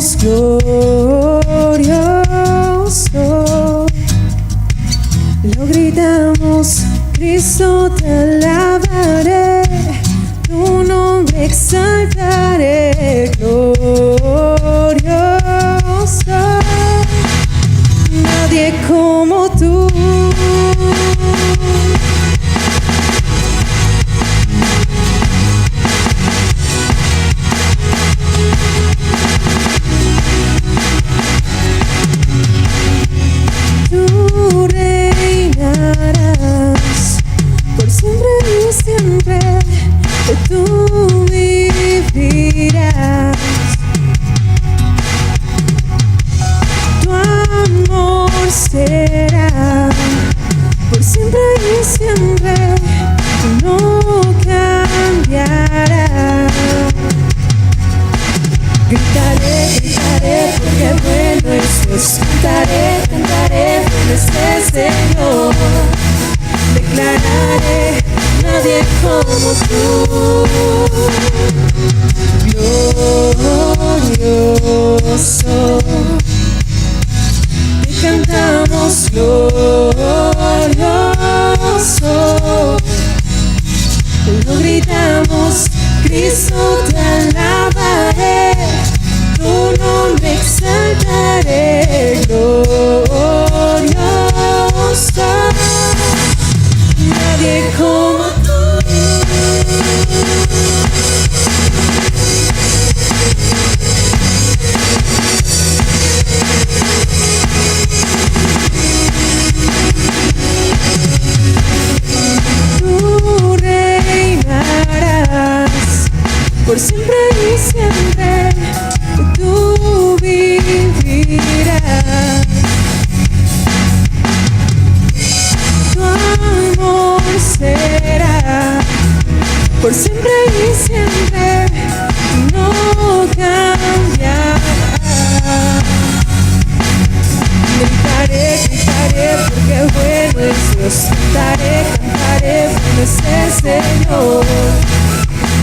cantamos glorioso, lo gritamos, Cristo te alabaré, tu nombre exaltaré, glorioso, nadie como tú. Tú reinarás por siempre y siempre, tú vivirás. Tu amor será por siempre y siempre, no cambiará. Gritaré, gritaré, porque bueno es Dios. Cantaré, cantaré, bueno es el Señor. Declararé, nadie como tú. Glorioso, te cantamos glorioso, lo gritamos, Cristo te alabaré, tu nombre exaltaré, glorioso, nadie como tú. Tú reinarás por siempre y siempre, tú vivirás. Tu amor será por siempre y siempre, no cambiará. Gritaré, gritaré, porque bueno es Dios. Cantaré, cantaré, bueno es el Señor.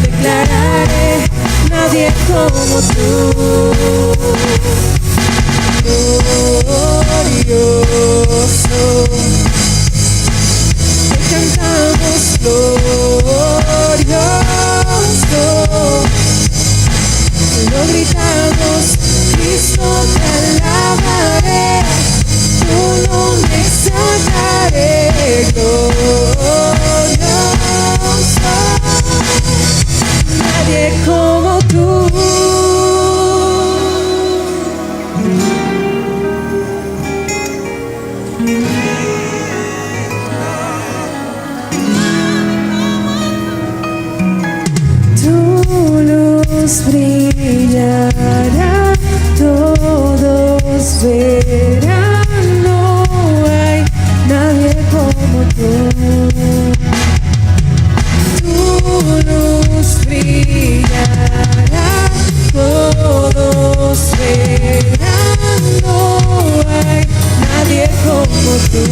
Declararé, nadie como tú. Glorioso, te cantamos glorioso, lo gritamos, Cristo te alabaré, tu nombre exaltaré, glorioso, nadie como tú. Tu luz brillará, todos verán, no hay nadie como tú. Tu luz brillará, todos verán, no hay nadie como tú.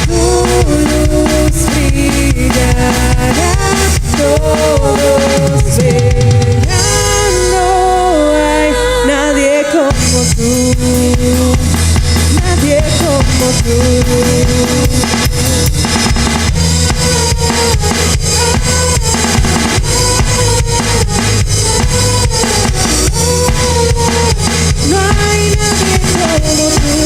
Tu luz brillará, todos verán, no hay nadie como tú, nadie como tú. No hay nadie como tú.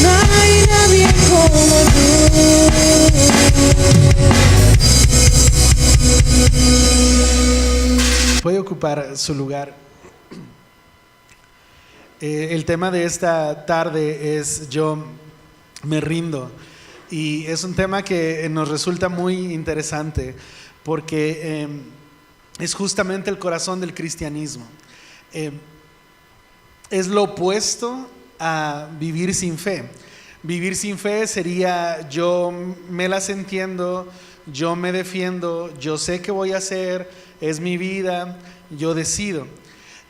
No hay nadie como tú. Puede ocupar su lugar. El tema de esta tarde es Yo me rindo, y es un tema que nos resulta muy interesante porque es justamente el corazón del cristianismo. Es lo opuesto a vivir sin fe. Vivir sin fe sería: yo me las entiendo, yo me defiendo, yo sé qué voy a hacer, es mi vida, yo decido.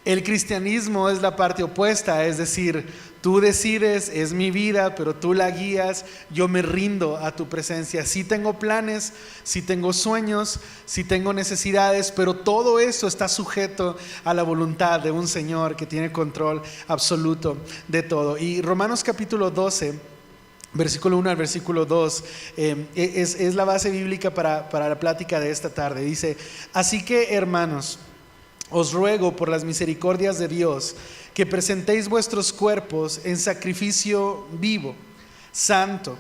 El cristianismo es la parte opuesta, es decir, tú decides, es mi vida, pero tú la guías, yo me rindo a tu presencia. Sí tengo planes, sí tengo sueños, sí tengo necesidades, pero todo eso está sujeto a la voluntad de un Señor que tiene control absoluto de todo. Y Romanos capítulo 12, versículo 1 al versículo 2, es la base bíblica para la plática de esta tarde. Dice: así que, hermanos, os ruego por las misericordias de Dios que presentéis vuestros cuerpos en sacrificio vivo, santo,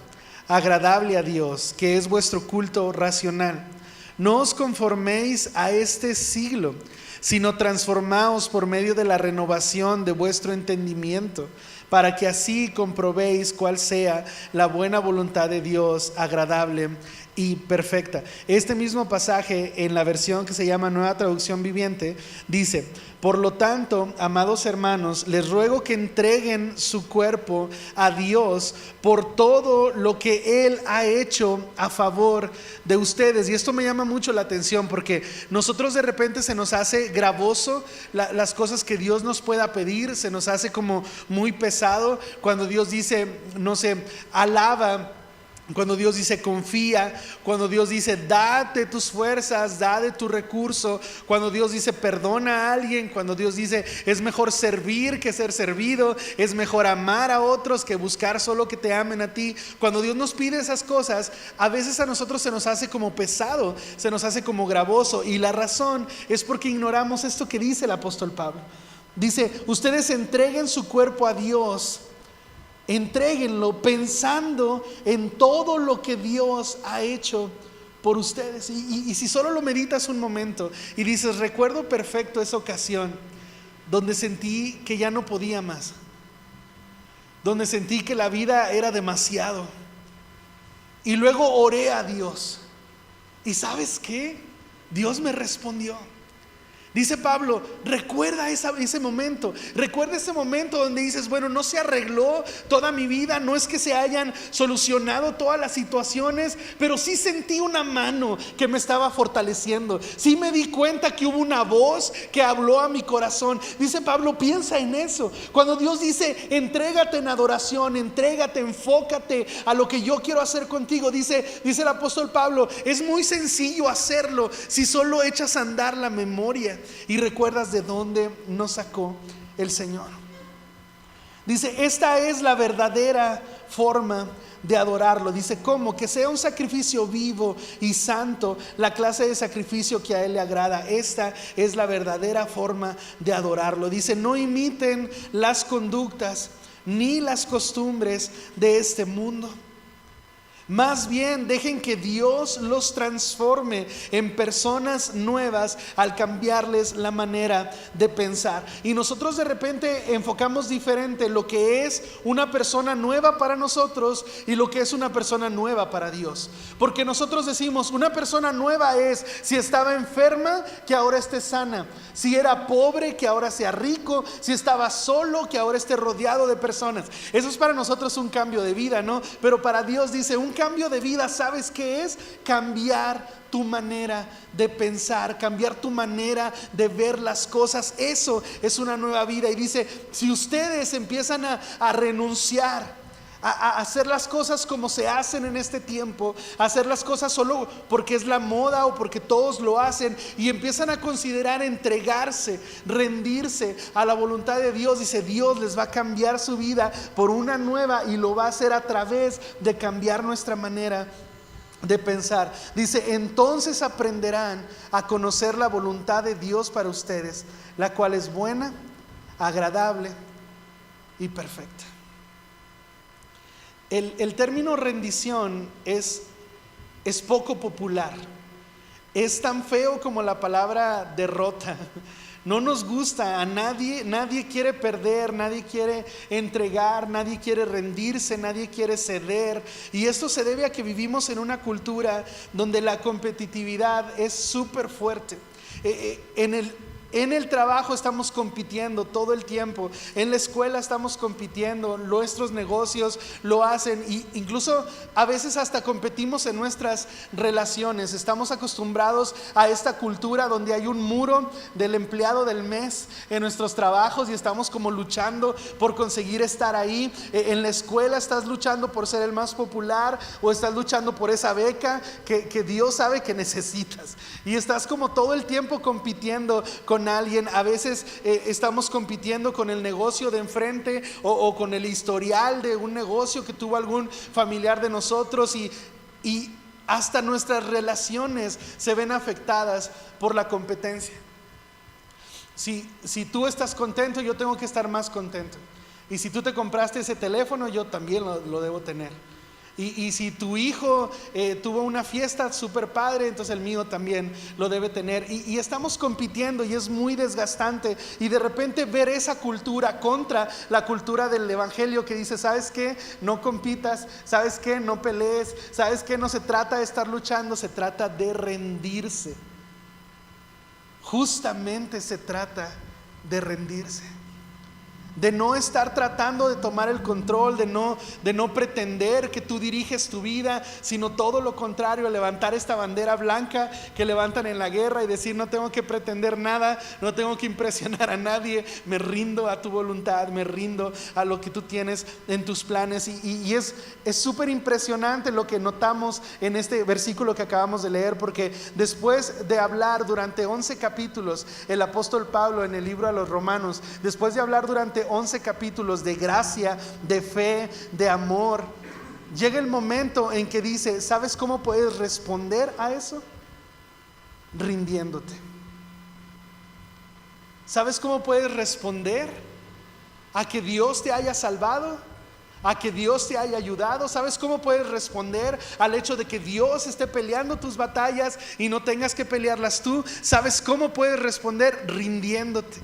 agradable a Dios, que es vuestro culto racional. No os conforméis a este siglo, sino transformaos por medio de la renovación de vuestro entendimiento, para que así comprobéis cuál sea la buena voluntad de Dios, agradable y perfecta. Este mismo pasaje, en la versión que se llama Nueva Traducción Viviente, dice: por lo tanto, amados hermanos, les ruego que entreguen su cuerpo a Dios por todo lo que Él ha hecho a favor de ustedes. Y esto me llama mucho la atención, porque nosotros de repente se nos hace gravoso las cosas que Dios nos pueda pedir, se nos hace como muy pesado cuando Dios dice, no sé, alaba, cuando Dios dice confía, cuando Dios dice da de tus fuerzas, da de tu recurso, cuando Dios dice perdona a alguien, cuando Dios dice es mejor servir que ser servido, es mejor amar a otros que buscar solo que te amen a ti. Cuando Dios nos pide esas cosas, a veces a nosotros se nos hace como pesado, se nos hace como gravoso, y la razón es porque ignoramos esto que dice el apóstol Pablo. Dice: ustedes entreguen su cuerpo a Dios. Entréguenlo pensando en todo lo que Dios ha hecho por ustedes. Y si solo lo meditas un momento y dices: recuerdo perfecto esa ocasión donde sentí que ya no podía más, donde sentí que la vida era demasiado, y luego oré a Dios, y ¿sabes qué? Dios me respondió. Dice Pablo: recuerda ese momento, recuerda ese momento donde dices, bueno, no se arregló toda mi vida, no es que se hayan solucionado todas las situaciones, pero sí sentí una mano que me estaba fortaleciendo, sí me di cuenta que hubo una voz que habló a mi corazón. Dice Pablo: piensa en eso. Cuando Dios dice entrégate en adoración, entrégate, enfócate a lo que yo quiero hacer contigo, dice el apóstol Pablo, es muy sencillo hacerlo si solo echas a andar la memoria y recuerdas de dónde nos sacó el Señor. Dice: esta es la verdadera forma de adorarlo. Dice: ¿cómo? Que sea un sacrificio vivo y santo, la clase de sacrificio que a Él le agrada. Esta es la verdadera forma de adorarlo. Dice: no imiten las conductas ni las costumbres de este mundo. Más bien dejen que Dios los transforme en personas nuevas al cambiarles la manera de pensar. Y nosotros de repente enfocamos diferente lo que es una persona nueva para nosotros y lo que es una persona nueva para Dios. Porque nosotros decimos: una persona nueva es si estaba enferma, que ahora esté sana; si era pobre, que ahora sea rico; si estaba solo, que ahora esté rodeado de personas. Eso es para nosotros un cambio de vida, ¿no? Pero para Dios dice: un cambio de vida, ¿sabes qué es? Cambiar tu manera de pensar, cambiar tu manera de ver las cosas. Eso es una nueva vida. Y dice: si ustedes empiezan a renunciar a hacer las cosas como se hacen en este tiempo, a hacer las cosas solo porque es la moda o porque todos lo hacen, y empiezan a considerar entregarse, rendirse a la voluntad de Dios, dice: Dios les va a cambiar su vida por una nueva, y lo va a hacer a través de cambiar nuestra manera de pensar. Dice: entonces aprenderán a conocer la voluntad de Dios para ustedes, la cual es buena, agradable y perfecta. El término rendición es poco popular. Es tan feo como la palabra derrota. No nos gusta, a nadie quiere perder, nadie quiere entregar, nadie quiere rendirse, nadie quiere ceder. Y esto se debe a que vivimos en una cultura donde la competitividad es súper fuerte. en el trabajo estamos compitiendo todo el tiempo, en la escuela estamos compitiendo, nuestros negocios lo hacen, y incluso a veces hasta competimos en nuestras relaciones. Estamos acostumbrados a esta cultura donde hay un muro del empleado del mes en nuestros trabajos y estamos como luchando por conseguir estar ahí. En la escuela estás luchando por ser el más popular, o estás luchando por esa beca que Dios sabe que necesitas, y estás como todo el tiempo compitiendo con alguien. A veces estamos compitiendo con el negocio de enfrente, o con el historial de un negocio que tuvo algún familiar de nosotros, y hasta nuestras relaciones se ven afectadas por la competencia. Si tú estás contento, yo tengo que estar más contento, y si tú te compraste ese teléfono, yo también lo debo tener. Y si tu hijo tuvo una fiesta súper padre, entonces el mío también lo debe tener. Y estamos compitiendo, y es muy desgastante. Y de repente ver esa cultura contra la cultura del evangelio que dice: ¿sabes qué? No compitas, ¿sabes qué? No pelees, ¿sabes qué? No se trata de estar luchando, se trata de rendirse. Justamente se trata de rendirse, de no estar tratando de tomar el control, de no pretender que tú diriges tu vida, sino todo lo contrario, levantar esta bandera blanca que levantan en la guerra y decir: no tengo que pretender nada, no tengo que impresionar a nadie, me rindo a tu voluntad, me rindo a lo que tú tienes en tus planes. Y es súper impresionante lo que notamos en este versículo que acabamos de leer, porque después de hablar durante 11 capítulos, el apóstol Pablo en el libro a los Romanos, después de hablar durante 11 capítulos de gracia, de fe, de amor, llega el momento en que dice: ¿sabes cómo puedes responder a eso? Rindiéndote. ¿Sabes cómo puedes responder a que Dios te haya salvado, a que Dios te haya ayudado? ¿Sabes cómo puedes responder al hecho de que Dios esté peleando tus batallas y no tengas que pelearlas tú? ¿Sabes cómo puedes responder? Rindiéndote,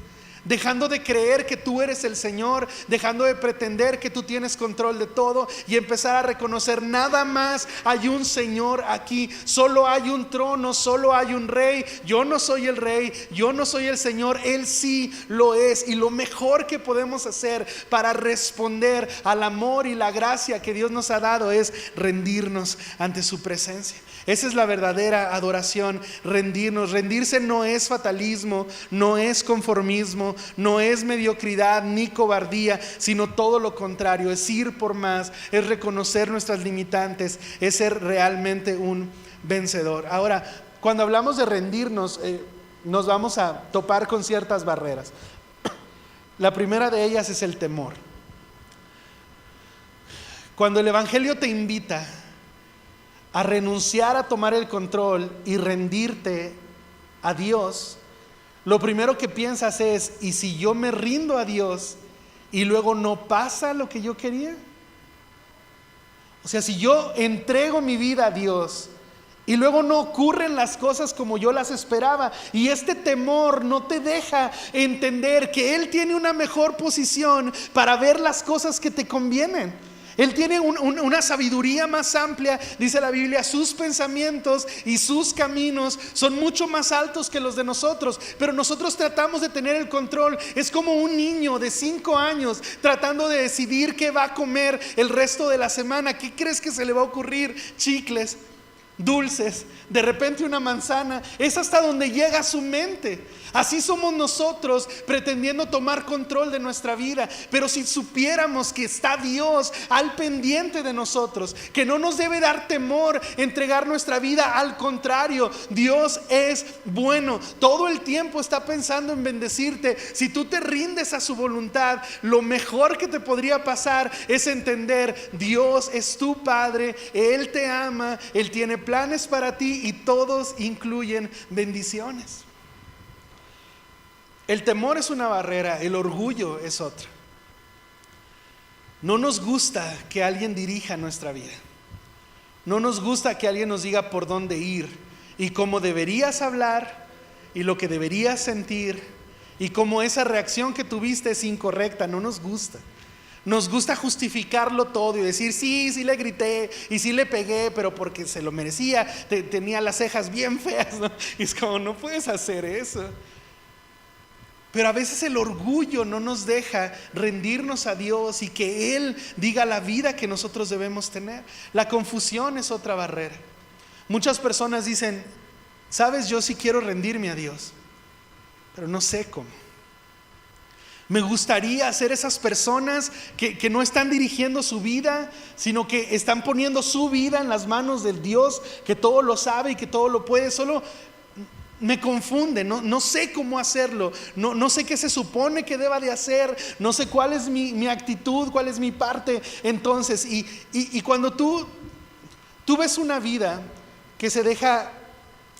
dejando de creer que tú eres el Señor, dejando de pretender que tú tienes control de todo, y empezar a reconocer: nada más hay un Señor aquí, solo hay un trono, solo hay un rey. Yo no soy el rey, yo no soy el Señor, Él sí lo es. Y lo mejor que podemos hacer para responder al amor y la gracia que Dios nos ha dado es rendirnos ante su presencia. Esa es la verdadera adoración, rendirnos. Rendirse no es fatalismo, no es conformismo, no es mediocridad ni cobardía, sino todo lo contrario, es ir por más, es reconocer nuestras limitantes, es ser realmente un vencedor. Ahora, cuando hablamos de rendirnos, nos vamos a topar con ciertas barreras. La primera de ellas es el temor. Cuando el evangelio te invita a renunciar a tomar el control y rendirte a Dios, lo primero que piensas es: ¿y si yo me rindo a Dios y luego no pasa lo que yo quería? O sea, si yo entrego mi vida a Dios y luego no ocurren las cosas como yo las esperaba, y este temor no te deja entender que Él tiene una mejor posición para ver las cosas que te convienen. Él tiene una sabiduría más amplia, dice la Biblia: sus pensamientos y sus caminos son mucho más altos que los de nosotros, pero nosotros tratamos de tener el control. Es como un niño de 5 años tratando de decidir qué va a comer el resto de la semana. ¿Qué crees que se le va a ocurrir? Chicles, dulces, de repente una manzana. Es hasta donde llega su mente. Así somos nosotros, pretendiendo tomar control de nuestra vida. Pero si supiéramos que está Dios al pendiente de nosotros, que no nos debe dar temor entregar nuestra vida, al contrario, Dios es bueno, todo el tiempo está pensando en bendecirte. Si tú te rindes a su voluntad, lo mejor que te podría pasar es entender: Dios es tu Padre, Él te ama, Él tiene planes para ti, y todos incluyen bendiciones. El temor es una barrera, el orgullo es otra. No nos gusta que alguien dirija nuestra vida. No nos gusta que alguien nos diga por dónde ir y cómo deberías hablar y lo que deberías sentir y cómo esa reacción que tuviste es incorrecta. No nos gusta. Nos gusta justificarlo todo y decir: sí le grité y sí le pegué, pero porque se lo merecía, tenía las cejas bien feas, ¿no? Y es como: no puedes hacer eso. Pero a veces el orgullo no nos deja rendirnos a Dios y que Él diga la vida que nosotros debemos tener. La confusión es otra barrera. Muchas personas dicen, sabes, yo sí quiero rendirme a Dios, pero no sé cómo. Me gustaría ser esas personas que no están dirigiendo su vida, sino que están poniendo su vida en las manos del Dios que todo lo sabe y que todo lo puede. Solo me confunde, no sé cómo hacerlo, no sé qué se supone que deba de hacer, no sé cuál es mi actitud, cuál es mi parte. Entonces, y cuando tú ves una vida que se deja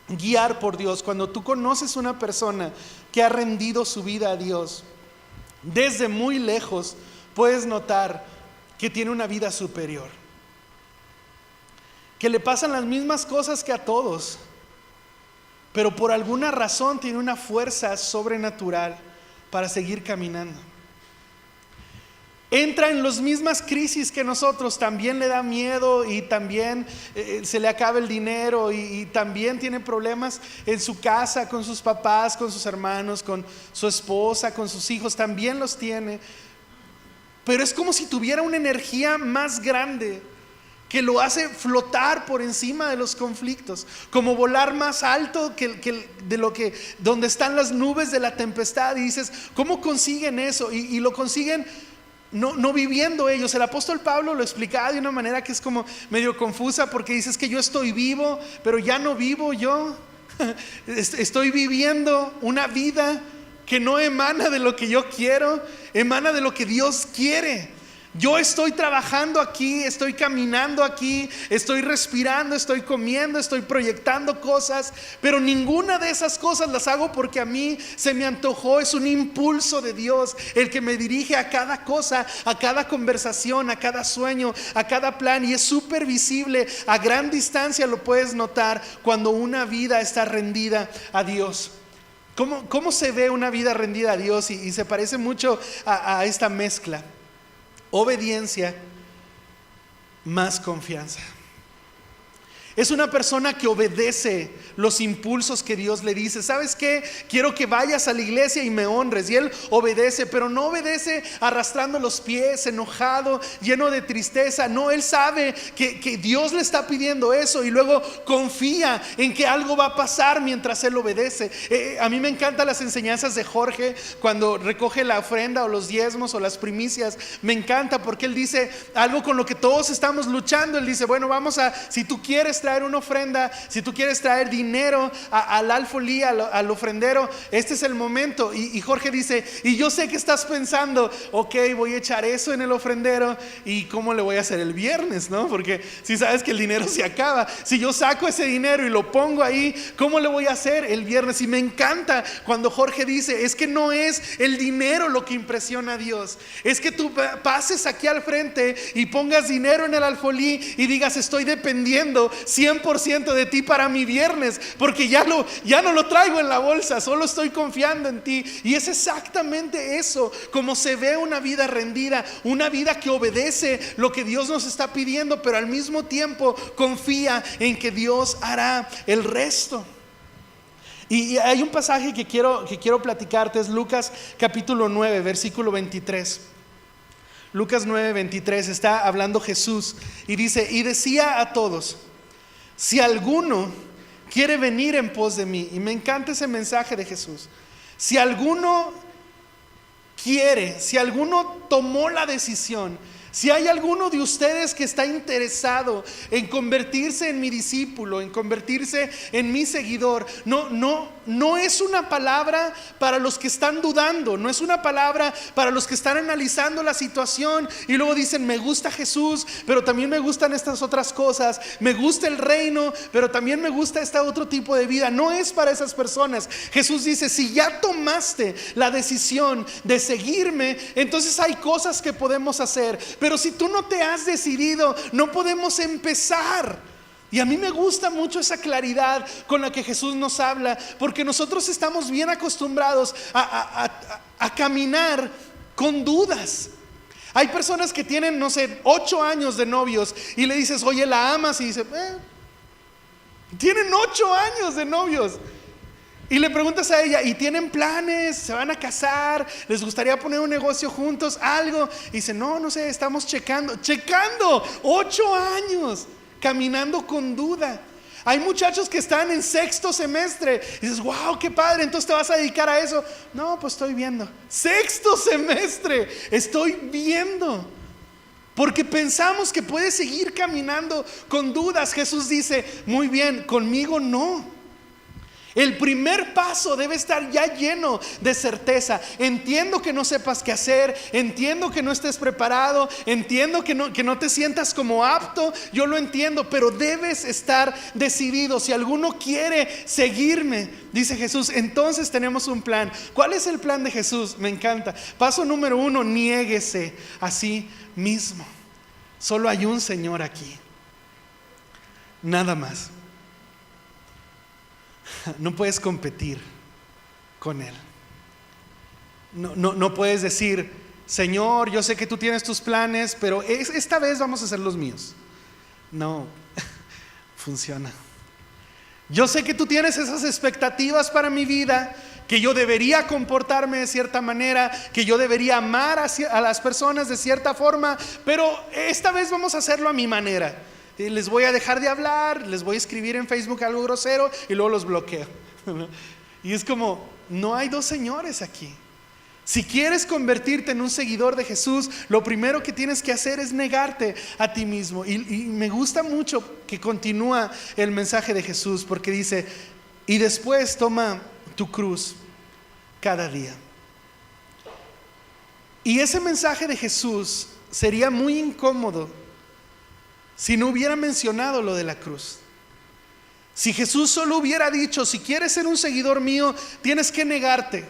guiar por Dios, cuando tú conoces una persona que ha rendido su vida a Dios, desde muy lejos puedes notar que tiene una vida superior, que le pasan las mismas cosas que a todos, pero por alguna razón tiene una fuerza sobrenatural para seguir caminando. Entra en las mismas crisis que nosotros, también le da miedo y también se le acaba el dinero y también tiene problemas en su casa, con sus papás, con sus hermanos, con su esposa, con sus hijos, también los tiene. Pero es como si tuviera una energía más grande que lo hace flotar por encima de los conflictos, como volar más alto donde están las nubes de la tempestad. Y dices, ¿cómo consiguen eso? Y lo consiguen no viviendo ellos. El apóstol Pablo lo explicaba de una manera que es como medio confusa, porque dices que yo estoy vivo, pero ya no vivo yo. Estoy viviendo una vida que no emana de lo que yo quiero, emana de lo que Dios quiere. Yo estoy trabajando aquí, estoy caminando aquí, estoy respirando, estoy comiendo, estoy proyectando cosas, pero ninguna de esas cosas las hago porque a mí se me antojó. Es un impulso de Dios el que me dirige a cada cosa, a cada conversación, a cada sueño, a cada plan. Y es súper visible, a gran distancia lo puedes notar cuando una vida está rendida a Dios. ¿Cómo se ve una vida rendida a Dios? Y se parece mucho a esta mezcla: obediencia más confianza. Es una persona que obedece los impulsos que Dios le dice. ¿Sabes qué? Quiero que vayas a la iglesia y me honres. Y él obedece, pero no obedece arrastrando los pies, enojado, lleno de tristeza. No, él sabe que Dios le está pidiendo eso y luego confía en que algo va a pasar mientras él obedece. A mí me encantan las enseñanzas de Jorge cuando recoge la ofrenda o los diezmos o las primicias. Me encanta porque él dice algo con lo que todos estamos luchando. Él dice, bueno, si tú quieres traer una ofrenda, si tú quieres traer dinero al alfolí, al ofrendero, este es el momento. Y Jorge dice, y yo sé que estás pensando, ok, voy a echar eso en el ofrendero, y cómo le voy a hacer el viernes, ¿no? Porque si sabes que el dinero se acaba, si yo saco ese dinero y lo pongo ahí, ¿cómo le voy a hacer el viernes? Y me encanta cuando Jorge dice, es que no es el dinero lo que impresiona a Dios, es que tú pases aquí al frente y pongas dinero en el alfolí y digas, estoy dependiendo 100% de ti para mi viernes, porque ya no lo traigo en la bolsa, solo estoy confiando en ti. Y es exactamente eso, como se ve una vida rendida, una vida que obedece lo que Dios nos está pidiendo, pero al mismo tiempo confía en que Dios hará el resto. Y hay un pasaje que quiero platicarte, es Lucas capítulo 9, versículo 23. Lucas 9, 23, está hablando Jesús y dice, y decía a todos, si alguno quiere venir en pos de mí. Y me encanta ese mensaje de Jesús. Si alguno quiere, si alguno tomó la decisión, si hay alguno de ustedes que está interesado en convertirse en mi discípulo, en convertirse en mi seguidor, no es una palabra para los que están dudando, no es una palabra para los que están analizando la situación y luego dicen, me gusta Jesús, pero también me gustan estas otras cosas, me gusta el reino, pero también me gusta este otro tipo de vida. No es para esas personas. Jesús dice, si ya tomaste la decisión de seguirme, entonces hay cosas que podemos hacer. Pero si tú no te has decidido, no podemos empezar. Y a mí me gusta mucho esa claridad con la que Jesús nos habla, porque nosotros estamos bien acostumbrados a caminar con dudas. Hay personas que tienen, 8 años de novios y le dices, oye, ¿la amas? Y dice, tienen 8 años de novios. Y le preguntas a ella, ¿y tienen planes? ¿Se van a casar? ¿Les gustaría poner un negocio juntos? ¿Algo? Y dice, no sé, estamos checando 8 años, caminando con duda. Hay muchachos que están en 6º semestre y dices, wow, qué padre, entonces te vas a dedicar a eso. No, pues estoy viendo. 6º semestre, estoy viendo. Porque pensamos que puedes seguir caminando con dudas. Jesús dice, muy bien, conmigo no. El primer paso debe estar ya lleno de certeza. Entiendo que no sepas qué hacer, entiendo que no estés preparado, entiendo que no te sientas como apto, yo lo entiendo, pero debes estar decidido. Si alguno quiere seguirme, dice Jesús, entonces tenemos un plan. ¿Cuál es el plan de Jesús? Me encanta. Paso número 1, niéguese a sí mismo. Solo hay un Señor aquí, nada más. No puedes competir con Él. No puedes decir, Señor, yo sé que tú tienes tus planes, pero esta vez vamos a hacer los míos. No funciona. Yo sé que tú tienes esas expectativas para mi vida, que yo debería comportarme de cierta manera, que yo debería amar a las personas de cierta forma, pero esta vez vamos a hacerlo a mi manera. Les voy a dejar de hablar, les voy a escribir en Facebook algo grosero y luego los bloqueo. Y es como, no hay dos señores aquí. Si quieres convertirte en un seguidor de Jesús, lo primero que tienes que hacer es negarte a ti mismo. Y me gusta mucho que continúa el mensaje de Jesús, porque dice, y después toma tu cruz cada día. Y ese mensaje de Jesús sería muy incómodo si no hubiera mencionado lo de la cruz. Si Jesús solo hubiera dicho, si quieres ser un seguidor mío, tienes que negarte.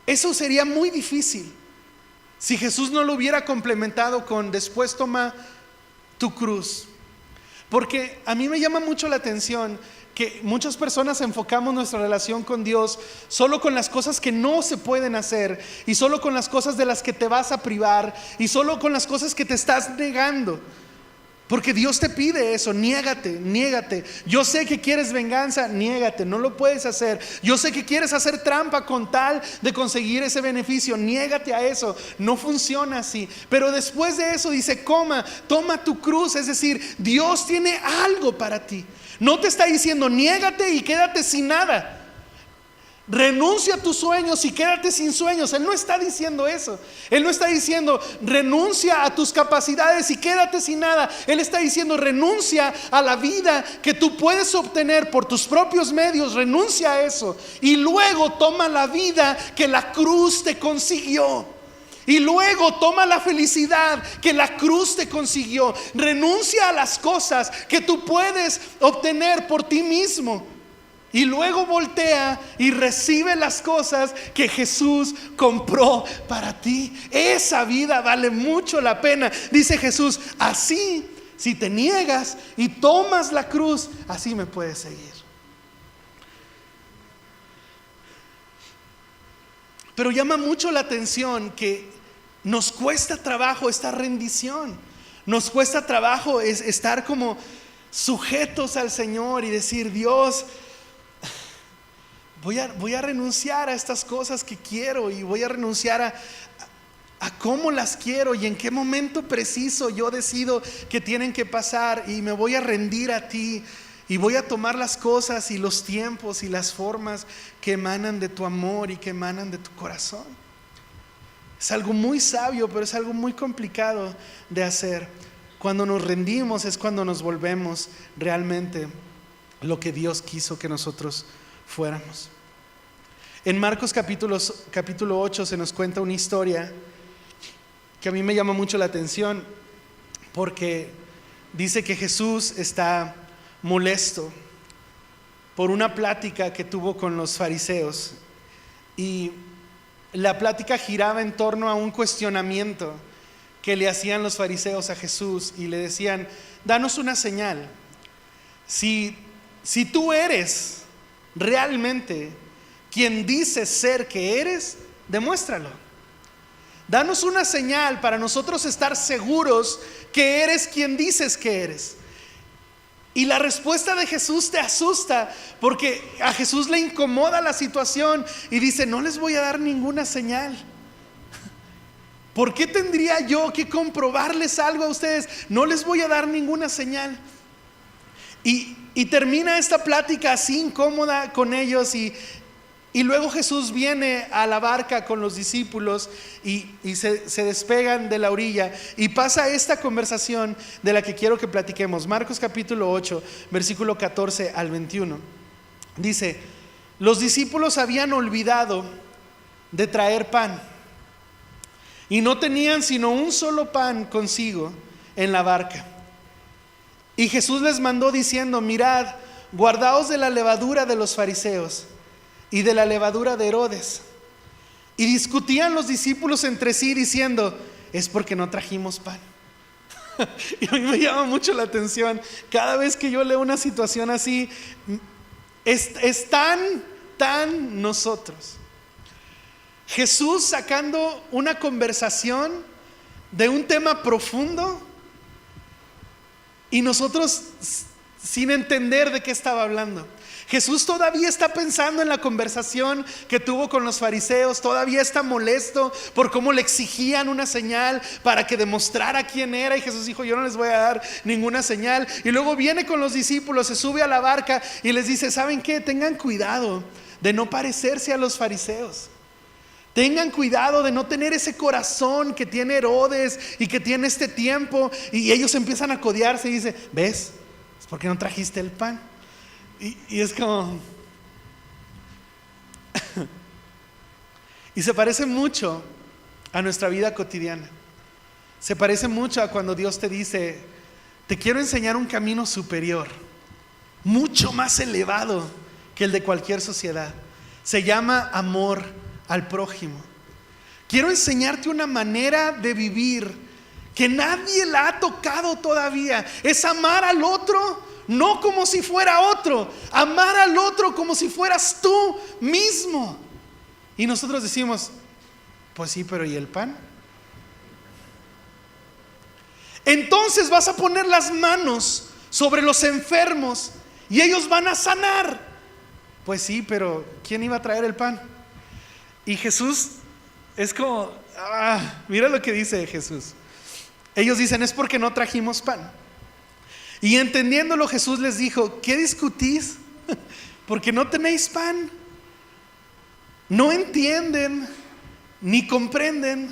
Eso sería muy difícil. Si Jesús no lo hubiera complementado con después toma tu cruz. Porque a mí me llama mucho la atención que muchas personas enfocamos nuestra relación con Dios solo con las cosas que no se pueden hacer, y solo con las cosas de las que te vas a privar, y solo con las cosas que te estás negando. Porque Dios te pide eso, niégate. Yo sé que quieres venganza, niégate, no lo puedes hacer. Yo sé que quieres hacer trampa con tal de conseguir ese beneficio, niégate a eso, no funciona así. Pero después de eso dice, toma tu cruz, es decir, Dios tiene algo para ti. No te está diciendo, niégate y quédate sin nada. Renuncia a tus sueños y quédate sin sueños. Él no está diciendo eso. Él no está diciendo renuncia a tus capacidades y quédate sin nada. Él está diciendo renuncia a la vida que tú puedes obtener por tus propios medios. Renuncia a eso y luego toma la vida que la cruz te consiguió. Y luego toma la felicidad que la cruz te consiguió. Renuncia a las cosas que tú puedes obtener por ti mismo. Y luego voltea y recibe las cosas que Jesús compró para ti. Esa vida vale mucho la pena. Dice Jesús, así, si te niegas y tomas la cruz, así me puedes seguir. Pero llama mucho la atención que nos cuesta trabajo esta rendición. Nos cuesta trabajo estar como sujetos al Señor y decir, Dios, voy a renunciar a estas cosas que quiero, y voy a renunciar a cómo las quiero y en qué momento preciso yo decido que tienen que pasar, y me voy a rendir a ti y voy a tomar las cosas y los tiempos y las formas que emanan de tu amor y que emanan de tu corazón. Es algo muy sabio, pero es algo muy complicado de hacer. Cuando nos rendimos es cuando nos volvemos realmente lo que Dios quiso que nosotros fuéramos. En Marcos capítulo 8 se nos cuenta una historia que a mí me llama mucho la atención, porque dice que Jesús está molesto por una plática que tuvo con los fariseos, y la plática giraba en torno a un cuestionamiento que le hacían los fariseos a Jesús, y le decían, danos una señal. Si tú eres realmente quien dices ser que eres, demuéstralo. Danos una señal para nosotros estar seguros que eres quien dices que eres. Y la respuesta de Jesús te asusta, porque a Jesús le incomoda la situación y dice: no les voy a dar ninguna señal. ¿Por qué tendría yo que comprobarles algo a ustedes? No les voy a dar ninguna señal. Y termina esta plática así incómoda con ellos, y luego Jesús viene a la barca con los discípulos y se despegan de la orilla, y pasa esta conversación de la que quiero que platiquemos. Marcos capítulo 8, versículo 14 al 21. Dice: los discípulos habían olvidado de traer pan, y no tenían sino un solo pan consigo en la barca. Y Jesús les mandó diciendo: mirad, guardaos de la levadura de los fariseos y de la levadura de Herodes. Y discutían los discípulos entre sí diciendo: es porque no trajimos pan. Y a mí me llama mucho la atención cada vez que yo leo una situación así. Es tan nosotros. Jesús sacando una conversación de un tema profundo, y nosotros sin entender de qué estaba hablando. Jesús todavía está pensando en la conversación que tuvo con los fariseos, todavía está molesto por cómo le exigían una señal para que demostrara quién era, y Jesús dijo: yo no les voy a dar ninguna señal. Y luego viene con los discípulos, se sube a la barca y les dice: ¿saben qué? Tengan cuidado de no parecerse a los fariseos. Tengan cuidado de no tener ese corazón que tiene Herodes y que tiene este tiempo. Y ellos empiezan a codearse y dice: ¿ves? Es porque no trajiste el pan. Y es como y se parece mucho a nuestra vida cotidiana. Se parece mucho a cuando Dios te dice: te quiero enseñar un camino superior, mucho más elevado que el de cualquier sociedad. Se llama amor al prójimo. Quiero enseñarte una manera de vivir que nadie la ha tocado todavía. Es amar al otro no como si fuera otro, amar al otro como si fueras tú mismo. Y nosotros decimos: pues sí, pero ¿y el pan? Entonces vas a poner las manos sobre los enfermos y ellos van a sanar. Pues sí, pero ¿quién iba a traer el pan? Y Jesús es como, mira lo que dice Jesús. Ellos dicen: es porque no trajimos pan. Y entendiéndolo, Jesús les dijo: ¿qué discutís? Porque no tenéis pan. No entienden ni comprenden.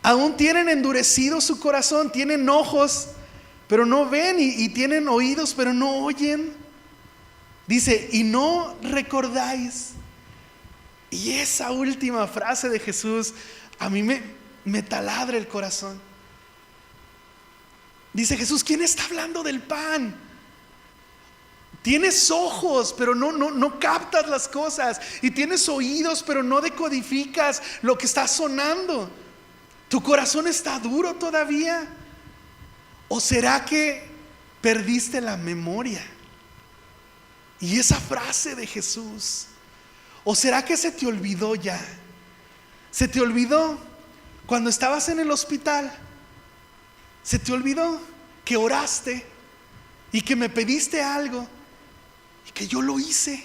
Aún tienen endurecido su corazón. Tienen ojos, pero no ven, y tienen oídos, pero no oyen. Dice: y no recordáis. Y esa última frase de Jesús a mí me taladra el corazón. Dice Jesús: ¿quién está hablando del pan? Tienes ojos, pero no captas las cosas. Y tienes oídos, pero no decodificas lo que está sonando. ¿Tu corazón está duro todavía? ¿O será que perdiste la memoria? Y esa frase de Jesús, ¿o será que se te olvidó ya? ¿Se te olvidó cuando estabas en el hospital? ¿Se te olvidó que oraste y que me pediste algo y que yo lo hice?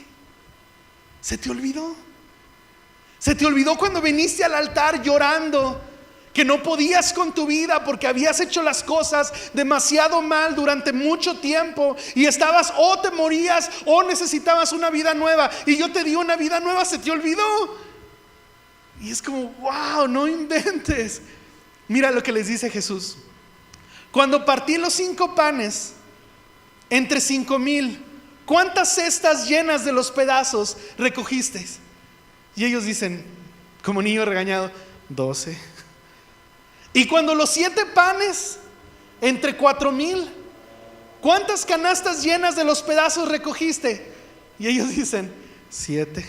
¿Se te olvidó? ¿Se te olvidó cuando viniste al altar llorando que no podías con tu vida porque habías hecho las cosas demasiado mal durante mucho tiempo y estabas, o te morías o necesitabas una vida nueva, y yo te di una vida nueva? ¿Se te olvidó? Y es como, wow, no inventes. Mira lo que les dice Jesús: cuando partí los 5 panes entre 5,000, ¿cuántas cestas llenas de los pedazos recogisteis? Y ellos dicen, como niño regañado: 12. Y cuando los 7 panes entre 4,000, ¿cuántas canastas llenas de los pedazos recogiste? Y ellos dicen: 7.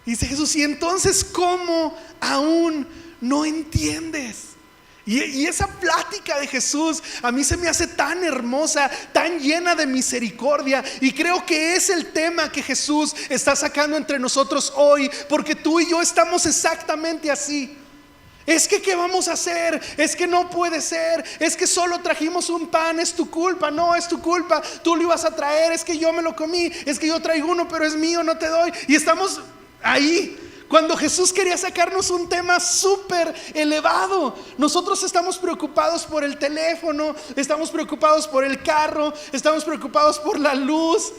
Dice Jesús: y entonces, ¿cómo aún no entiendes? Y esa plática de Jesús a mí se me hace tan hermosa, tan llena de misericordia. Y creo que es el tema que Jesús está sacando entre nosotros hoy, porque tú y yo estamos exactamente así. Es que ¿qué vamos a hacer? Es que no puede ser. Es que solo trajimos un pan, es tu culpa. No, es tu culpa, tú lo ibas a traer. Es que yo me lo comí, es que yo traigo uno, pero es mío, no te doy. Y estamos ahí, cuando Jesús quería sacarnos un tema súper elevado. Nosotros estamos preocupados por el teléfono, estamos preocupados por el carro, estamos preocupados por la luz.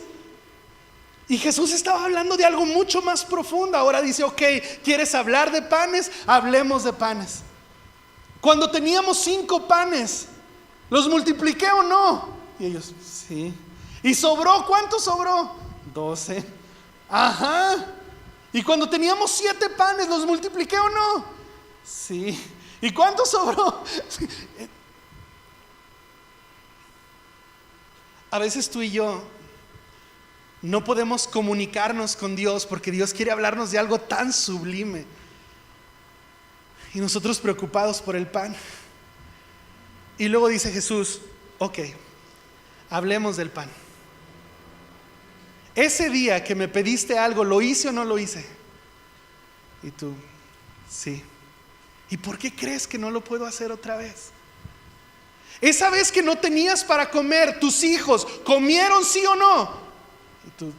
Y Jesús estaba hablando de algo mucho más profundo. Ahora dice, ok, ¿quieres hablar de panes? Hablemos de panes. Cuando teníamos 5 panes, ¿los multipliqué o no? Y ellos, sí. ¿Y sobró? ¿Cuánto sobró? 12. Ajá. Y cuando teníamos 7 panes, ¿los multipliqué o no? Sí. ¿Y cuánto sobró? A veces tú y yo no podemos comunicarnos con Dios porque Dios quiere hablarnos de algo tan sublime. Y nosotros preocupados por el pan. Y luego dice Jesús, ok, hablemos del pan. Ese día que me pediste algo, ¿lo hice o no lo hice? Y tú, sí. ¿Y por qué crees que no lo puedo hacer otra vez? Esa vez que no tenías para comer, tus hijos, ¿comieron sí o no? Y tú,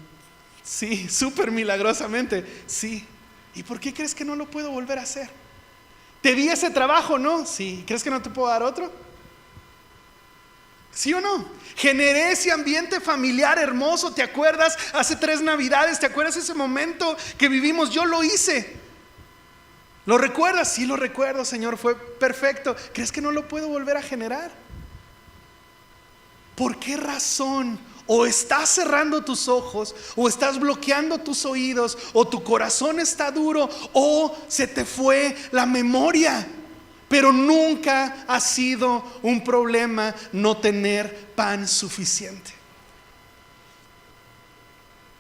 sí, súper milagrosamente, sí. ¿Y por qué crees que no lo puedo volver a hacer? ¿Te di ese trabajo? No, sí. ¿Crees que no te puedo dar otro? ¿Sí o no? Generé ese ambiente familiar hermoso. ¿Te acuerdas? Hace 3 Navidades, ¿te acuerdas ese momento que vivimos? Yo lo hice. ¿Lo recuerdas? Sí, lo recuerdo, Señor, fue perfecto. ¿Crees que no lo puedo volver a generar? ¿Por qué razón? O estás cerrando tus ojos, o estás bloqueando tus oídos, o tu corazón está duro, o se te fue la memoria. Pero nunca ha sido un problema no tener pan suficiente.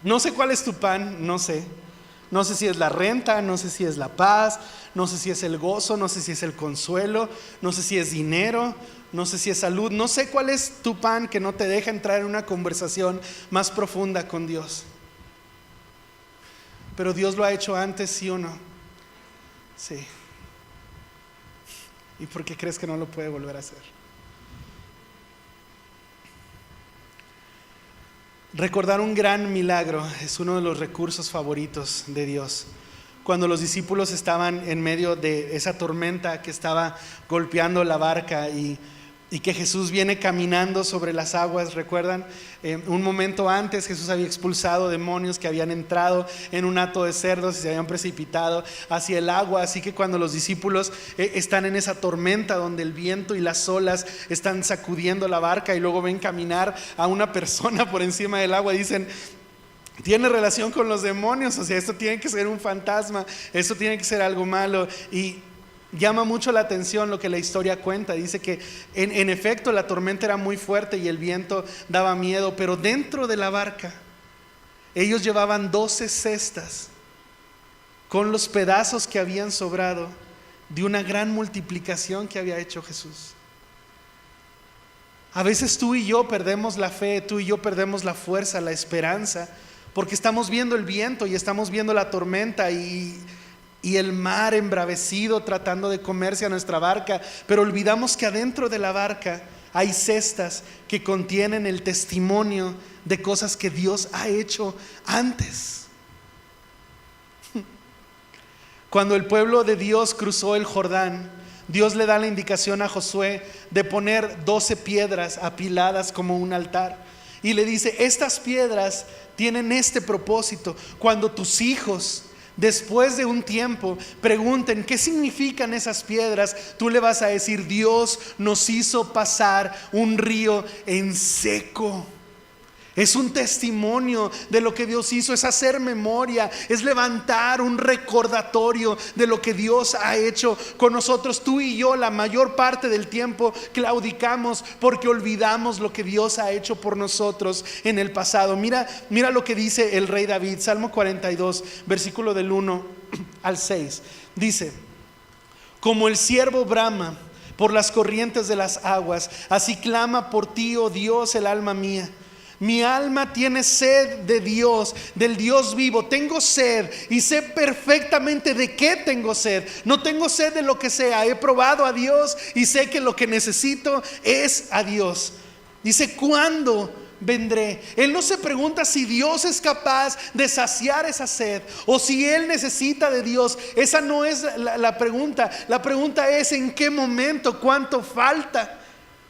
No sé cuál es tu pan, no sé. No sé si es la renta, no sé si es la paz, no sé si es el gozo, no sé si es el consuelo, no sé si es dinero, no sé si es salud. No sé cuál es tu pan que no te deja entrar en una conversación más profunda con Dios. Pero Dios lo ha hecho antes, ¿sí o no? Sí. ¿Y por qué crees que no lo puede volver a hacer? Recordar un gran milagro es uno de los recursos favoritos de Dios. Cuando los discípulos estaban en medio de esa tormenta que estaba golpeando la barca y que Jesús viene caminando sobre las aguas, ¿recuerdan? Un momento antes Jesús había expulsado demonios que habían entrado en un hato de cerdos y se habían precipitado hacia el agua. Así que cuando los discípulos están en esa tormenta donde el viento y las olas están sacudiendo la barca y luego ven caminar a una persona por encima del agua, dicen, tiene relación con los demonios, o sea, esto tiene que ser un fantasma, esto tiene que ser algo malo. Y llama mucho la atención lo que la historia cuenta. Dice que en efecto la tormenta era muy fuerte y el viento daba miedo, pero dentro de la barca ellos llevaban 12 cestas con los pedazos que habían sobrado de una gran multiplicación que había hecho Jesús. A veces tú y yo perdemos la fe, tú y yo perdemos la fuerza, la esperanza, porque estamos viendo el viento y estamos viendo la tormenta y el mar embravecido tratando de comerse a nuestra barca, pero olvidamos que adentro de la barca hay cestas que contienen el testimonio de cosas que Dios ha hecho antes. Cuando el pueblo de Dios cruzó el Jordán, Dios le da la indicación a Josué de poner 12 piedras apiladas como un altar y le dice, estas piedras tienen este propósito. Cuando tus hijos después de un tiempo pregunten qué significan esas piedras, tú le vas a decir, Dios nos hizo pasar un río en seco. Es un testimonio de lo que Dios hizo, es hacer memoria, es levantar un recordatorio de lo que Dios ha hecho con nosotros. Tú y yo la mayor parte del tiempo claudicamos porque olvidamos lo que Dios ha hecho por nosotros en el pasado. Mira lo que dice el rey David, Salmo 42, versículo del 1 al 6. Dice, como el ciervo brama por las corrientes de las aguas, así clama por ti, oh Dios, el alma mía. Mi alma tiene sed de Dios, del Dios vivo. Tengo sed y sé perfectamente de qué tengo sed. No tengo sed de lo que sea. He probado a Dios y sé que lo que necesito es a Dios. Dice, ¿cuándo vendré? Él no se pregunta si Dios es capaz de saciar esa sed o si él necesita de Dios. Esa no es la pregunta. La pregunta es ¿en qué momento? ¿Cuánto falta?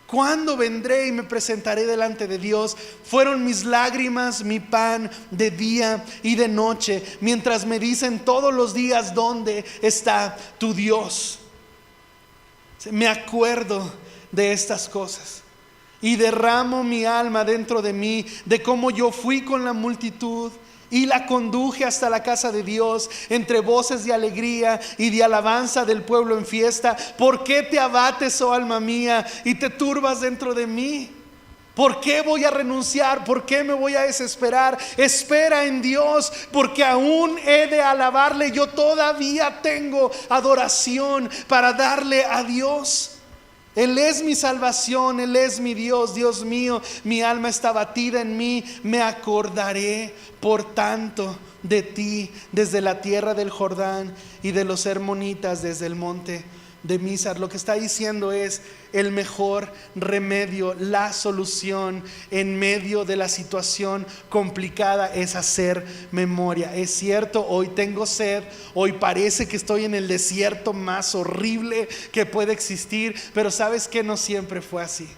¿Cuándo vendré y me presentaré delante de Dios? Fueron mis lágrimas mi pan de día y de noche, mientras me dicen todos los días, ¿dónde está tu Dios? Me acuerdo de estas cosas y derramo mi alma dentro de mí, de cómo yo fui con la multitud y la conduje hasta la casa de Dios, entre voces de alegría y de alabanza del pueblo en fiesta. ¿Por qué te abates, oh alma mía, y te turbas dentro de mí? ¿Por qué voy a renunciar? ¿Por qué me voy a desesperar? Espera en Dios, porque aún he de alabarle. Yo todavía tengo adoración para darle a Dios. Él es mi salvación, Él es mi Dios. Dios mío, mi alma está batida en mí. Me acordaré por tanto de ti desde la tierra del Jordán y de los hermonitas desde el monte de Misar. Lo que está diciendo es el mejor remedio, la solución en medio de la situación complicada es hacer memoria. Es cierto, hoy tengo sed, hoy parece que estoy en el desierto más horrible que puede existir, pero sabes que no siempre fue así.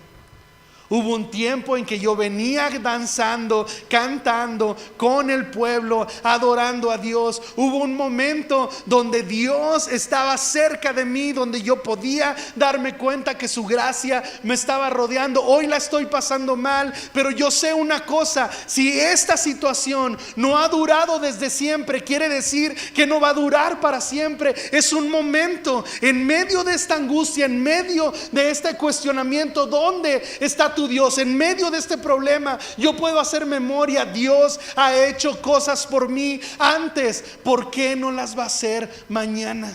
Hubo un tiempo en que yo venía danzando, cantando con el pueblo, adorando a Dios. Hubo un momento donde Dios estaba cerca de mí, donde yo podía darme cuenta que su gracia me estaba rodeando. Hoy la estoy pasando mal, pero yo sé una cosa: si esta situación no ha durado desde siempre, quiere decir que no va a durar para siempre. Es un momento en medio de esta angustia, en medio de este cuestionamiento, ¿dónde está tu Dios? En medio de este problema yo puedo hacer memoria. Dios ha hecho cosas por mí antes, ¿por qué no las va a hacer mañana?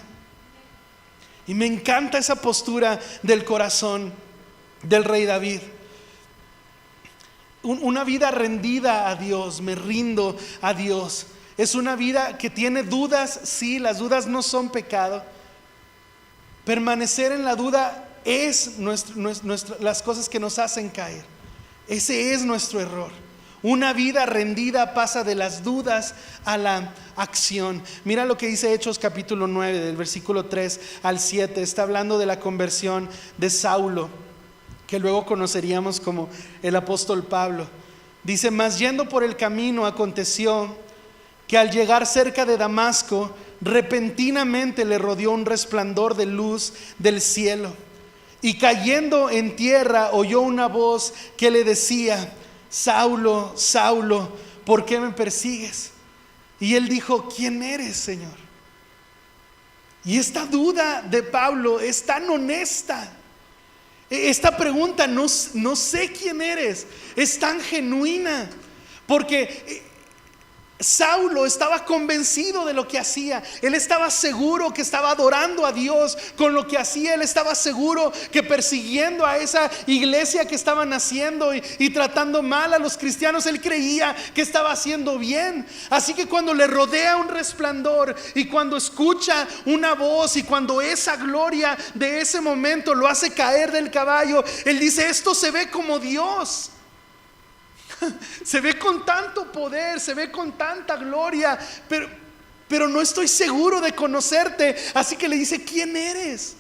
Y me encanta esa postura del corazón del rey David. Una vida rendida a Dios. Me rindo a Dios. Es una vida que tiene dudas. Sí, las dudas no son pecado. Permanecer en la duda es las cosas que nos hacen caer. Ese es nuestro error. Una vida rendida pasa de las dudas a la acción. Mira lo que dice Hechos capítulo 9, del versículo 3 al 7. Está hablando de la conversión de Saulo, que luego conoceríamos como el apóstol Pablo. Dice: mas yendo por el camino aconteció que al llegar cerca de Damasco, repentinamente le rodeó un resplandor de luz del cielo. Y cayendo en tierra oyó una voz que le decía: Saulo, Saulo, ¿por qué me persigues? Y él dijo: ¿quién eres, Señor? Y esta duda de Pablo es tan honesta. Esta pregunta, no sé quién eres, es tan genuina, porque Saulo estaba convencido de lo que hacía. Él estaba seguro que estaba adorando a Dios con lo que hacía. Él estaba seguro que persiguiendo a esa iglesia que estaban haciendo y tratando mal a los cristianos, él creía que estaba haciendo bien. Así que cuando le rodea un resplandor y cuando escucha una voz y cuando esa gloria de ese momento lo hace caer del caballo, él dice: esto se ve como Dios. Se ve con tanto poder, se ve con tanta gloria, pero no estoy seguro de conocerte. Así que le dice: ¿quién eres?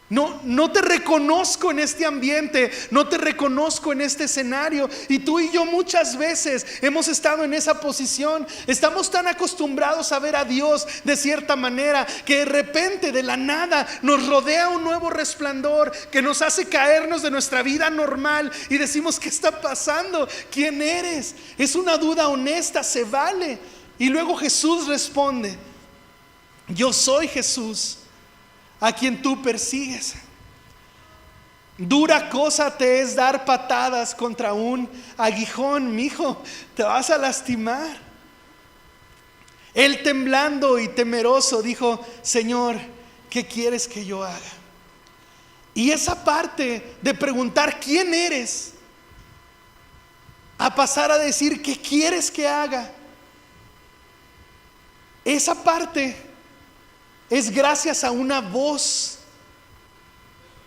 No te reconozco en este ambiente, no te reconozco en este escenario. Y tú y yo muchas veces hemos estado en esa posición. Estamos tan acostumbrados a ver a Dios de cierta manera que de repente, de la nada, nos rodea un nuevo resplandor que nos hace caernos de nuestra vida normal y decimos: ¿qué está pasando? ¿Quién eres? Es una duda honesta, se vale. Y luego Jesús responde: yo soy Jesús, a quien tú persigues. Dura cosa te es dar patadas contra un aguijón, mijo, te vas a lastimar. Él, temblando y temeroso, dijo: Señor, ¿qué quieres que yo haga? Y esa parte de preguntar quién eres a pasar a decir, ¿qué quieres que haga? Esa parte es gracias a una voz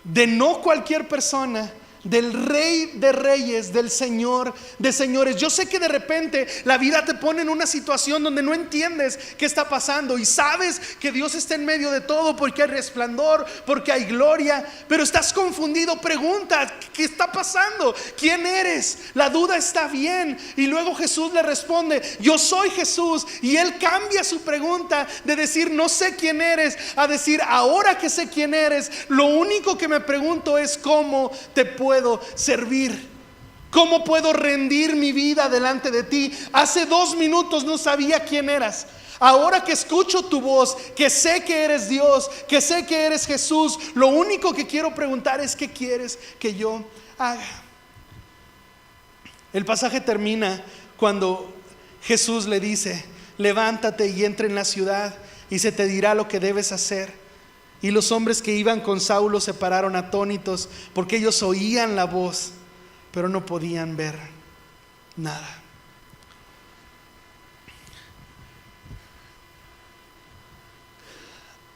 de no cualquier persona, del Rey de Reyes, del Señor de Señores. Yo sé que de repente la vida te pone en una situación donde no entiendes qué está pasando y sabes que Dios está en medio de todo porque hay resplandor, porque hay gloria, pero estás confundido. Pregunta, ¿qué está pasando? ¿Quién eres? La duda está bien. Y luego Jesús le responde, yo soy Jesús. Y él cambia su pregunta de decir, no sé quién eres, a decir, ahora que sé quién eres, lo único que me pregunto es cómo te puedo servir. ¿Cómo puedo rendir mi vida delante de ti? Hace 2 minutos no sabía quién eras. Ahora que escucho tu voz, que sé que eres Dios, que sé que eres Jesús, lo único que quiero preguntar es ¿qué quieres que yo haga? El pasaje termina cuando Jesús le dice, levántate y entra en la ciudad y se te dirá lo que debes hacer. Y los hombres que iban con Saulo se pararon atónitos porque ellos oían la voz, pero no podían ver nada.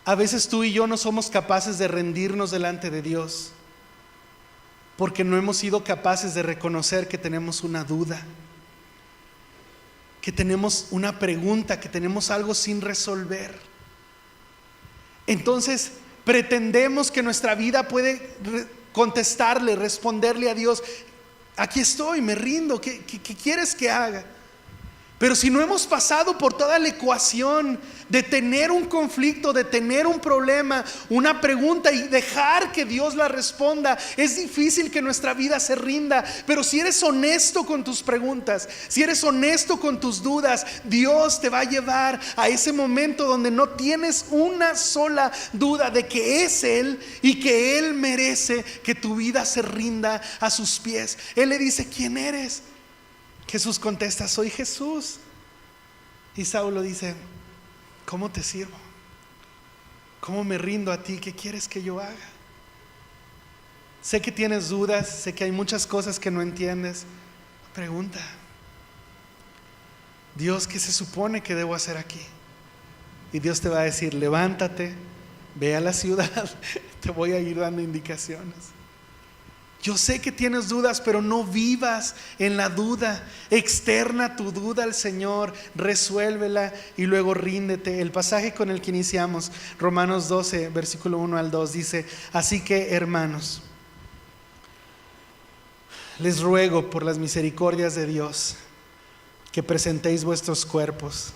A veces tú y yo no somos capaces de rendirnos delante de Dios porque no hemos sido capaces de reconocer que tenemos una duda, que tenemos una pregunta, que tenemos algo sin resolver. Entonces pretendemos que nuestra vida puede contestarle, responderle a Dios, aquí estoy, me rindo, ¿qué quieres que haga? Pero si no hemos pasado por toda la ecuación de tener un conflicto, de tener un problema, una pregunta y dejar que Dios la responda, es difícil que nuestra vida se rinda. Pero si eres honesto con tus preguntas, si eres honesto con tus dudas, Dios te va a llevar a ese momento donde no tienes una sola duda de que es Él y que Él merece que tu vida se rinda a sus pies. Él le dice, ¿quién eres? Jesús contesta, soy Jesús. Y Saulo dice, ¿cómo te sirvo? ¿Cómo me rindo a ti? ¿Qué quieres que yo haga? Sé que tienes dudas, sé que hay muchas cosas que no entiendes. Pregunta, Dios, ¿qué se supone que debo hacer aquí? Y Dios te va a decir, levántate, ve a la ciudad, te voy a ir dando indicaciones. Yo sé que tienes dudas, pero no vivas en la duda. Externa tu duda al Señor, resuélvela y luego ríndete. El pasaje con el que iniciamos, Romanos 12, versículo 1 al 2, dice, así que hermanos, les ruego por las misericordias de Dios que presentéis vuestros cuerpos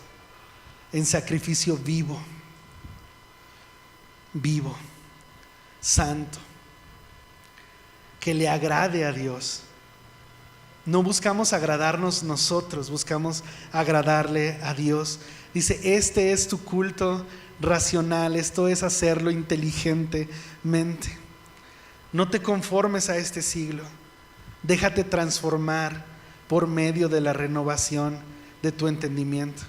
en sacrificio vivo, santo, que le agrade a Dios. No buscamos agradarnos nosotros, buscamos agradarle a Dios. Dice, este es tu culto racional, esto es hacerlo inteligentemente. No te conformes a este siglo, déjate transformar por medio de la renovación de tu entendimiento,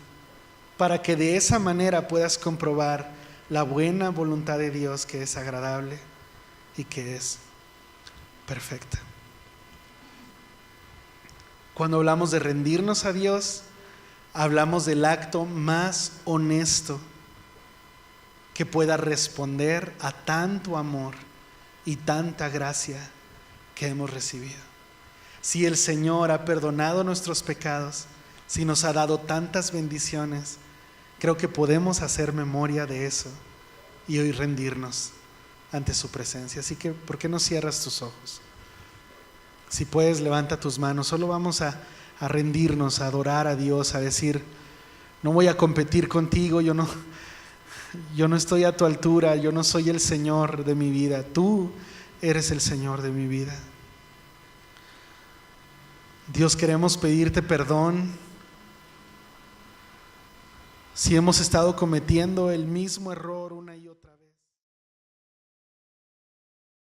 para que de esa manera puedas comprobar la buena voluntad de Dios, que es agradable y que es perfecta. Cuando hablamos de rendirnos a Dios, hablamos del acto más honesto que pueda responder a tanto amor y tanta gracia que hemos recibido. Si el Señor ha perdonado nuestros pecados, si nos ha dado tantas bendiciones, creo que podemos hacer memoria de eso y hoy rendirnos ante su presencia. Así que, ¿por qué no cierras tus ojos? Si puedes, levanta tus manos. Solo vamos a rendirnos, a adorar a Dios, a decir, no voy a competir contigo, yo no estoy a tu altura, yo no soy el Señor de mi vida, tú eres el Señor de mi vida. Dios, queremos pedirte perdón si hemos estado cometiendo el mismo error